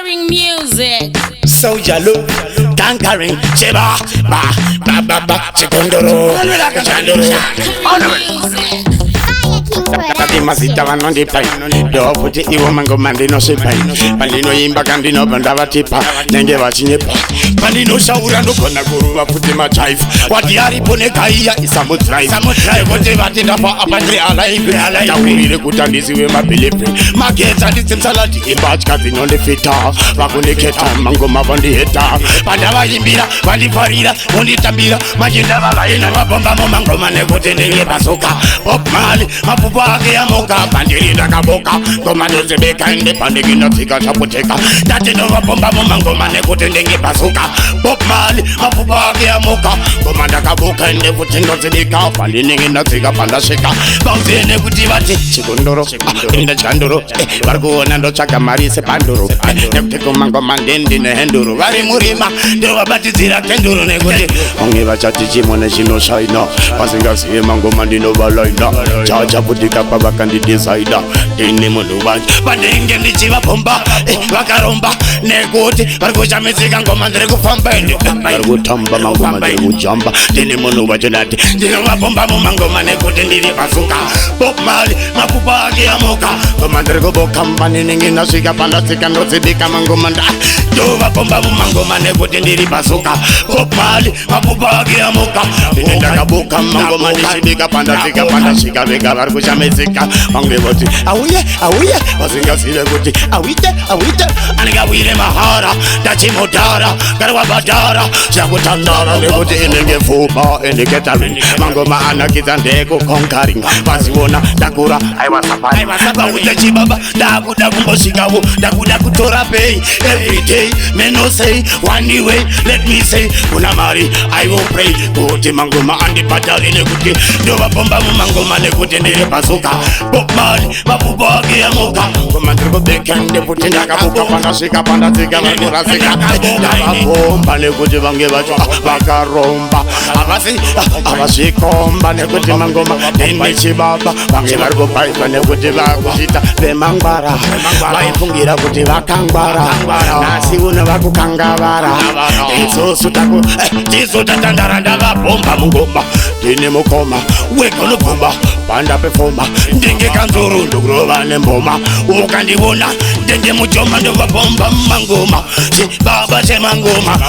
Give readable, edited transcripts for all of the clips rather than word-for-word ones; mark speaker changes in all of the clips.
Speaker 1: Conquering music.
Speaker 2: Soldier look, conquering, Cheba, Chikondoro, Tati masita vano ndi pai do futi iwo mango mandino sipai pandino imba kandino bandava tipa nenge vachinyepa pandino shaura ndogona kuruva futi machaifu wati aripone kaiya isamu drive kuti vati ndafa apandri alive taurire kuti andisiwe mabhilipi magetsa nditsimsalati imbatya dzinondifita vakundiketa mango mavandiheta pandavaimbira vandifarira vonditambira majinda vavaina vabombamo mangoma nekuti ndenge bazoka Bob Marley mapupu ake yamoka pandiri ndakaboka ngoma ndozibeka ende pandiki ndafika chapoteka tati ndovabomba mumangoma nekuti ndenge bazoka Bob Marley mapupu ake yamoka ngoma ndakaboka ende kuti ndozibeka pandinenge ndafika pandasvika bauzene kuti vati chikondoro inde chandoro varikuona ndotsvaga mari sepandoro nekuti kumangoma ndendi nehenduro vari murima ndovabatidzira kenduro nekuti vange vachati chimone chinoshaina vasingazive mangoma ndinovalaina chachaputika pavakandidesaida ndine munhu vacho pandinge ndichivabomba vakaromba nekuti vari kuchamidzika ngoma ndiri kufamba ende vari kutamba mangoma ndiri kujamba ndine munhu vacho ndati ndinovabomba mumangoma nekuti ndiri bazuka Bob Marley mapupu ake yamoka ngoma ndiri kuboka pandinenge ndasvika pandasvika ndodzibika mangoma ndovabomba mumangoma nekuti ndiri bazuka Bob Marley mapupu ake yamoka ndine ndakaboka mangoma ndichibika pandasvika pandasvika vega vari kuchamidzika vange voti auye vasingazive kuti awite andingawire mahara ndachimodhara ngari wabhadhara chakutandara nekuti inenge pfuma indicatoring mangoma anakidza ndekuconquering vaziona ndakura aiwasapaivasapaute chibaba ndakuda kumbosvikawo ndakuda kutora pay everyday meno say one way let me say kuna mari I will pray kuti mangoma andibhadhari nekuti ndovabomba mumangoma nekuti ndiri bazuka Bob Marley mapupu ake yamoka ngoma ndiri kubeka ndefuti ndakabuka pandasvika pandadzika vakurasika ndavabomba nekuti vange vacho vakaromba havazvikomba nekuti mangoma ndine chibaba vange vari kupaizwa nekuti vakuchita vemangwara vaifungira kuti vakangwara nasi uno vakukangavara izosu tizotatandara ndavabomba mungoma ndine mukoma wegonobomba panda pefoma ndenge kanzuru ndokurova nemboma ukandivona ndenge mujoma ndovabomba mumangoma chibaba chemangoma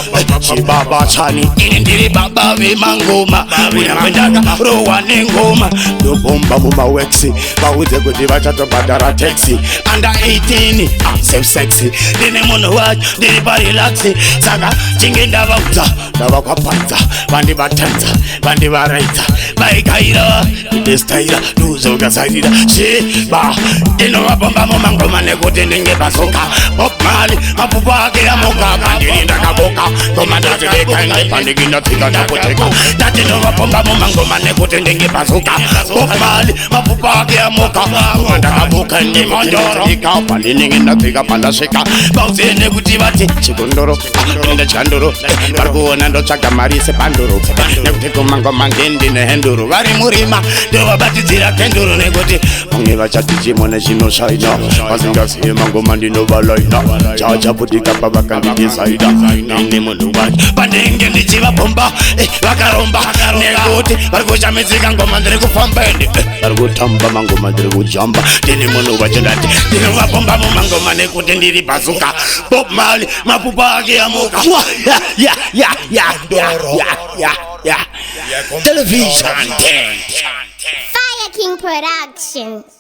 Speaker 2: chibaba chani ini ndiri baba vemangoma unakwendaka rowa nengoma ndobomba mumaweksi vaudze kuti vachatobhadhara taxi under 18 safe sexy ndine munhu wacho ndiri parelaxi saka chinge ndavaudza ndavakwapadza vandivatanza vandivaraidza vaikaira ndestaira nduzokasarira chiba ndinovabomba mumangoma nekuti ndinge bazoka Bob Marley mapupu ake yamoka pandiri ndakaboka ngoma ndazibeka ende pandiki ndafika ndapoteka ndati ndovabomba mumangoma nekuti ndinge bazoka Bob Marley mapupu ake yamoka ngoma ndakaboka ende mandorika pandinenge ndafika pandasvika bauzene kuti vati chikondoro inde chandoro vari kuona ndotsvaga mari sepandoro nekuti kumangoma ndendi nehenduro vari murima ndovabatidzira kenduro nekuti vange vachati chimone chinoshaina vasingazive mangoma ndinovalaina chachaputika pavakandidesaida ndine munhu vacho pandinge ndichivabomba vakaromba nekuti vari kuchamidzika ngoma ndiri kufamba ende vari kutamba mangoma ndiri kujamba ndine munhu vacho ndati ndinovabomba mumangoma nekuti ndiri bazuka Bob Marley mapupu ake yamoka television
Speaker 3: Fire King Production.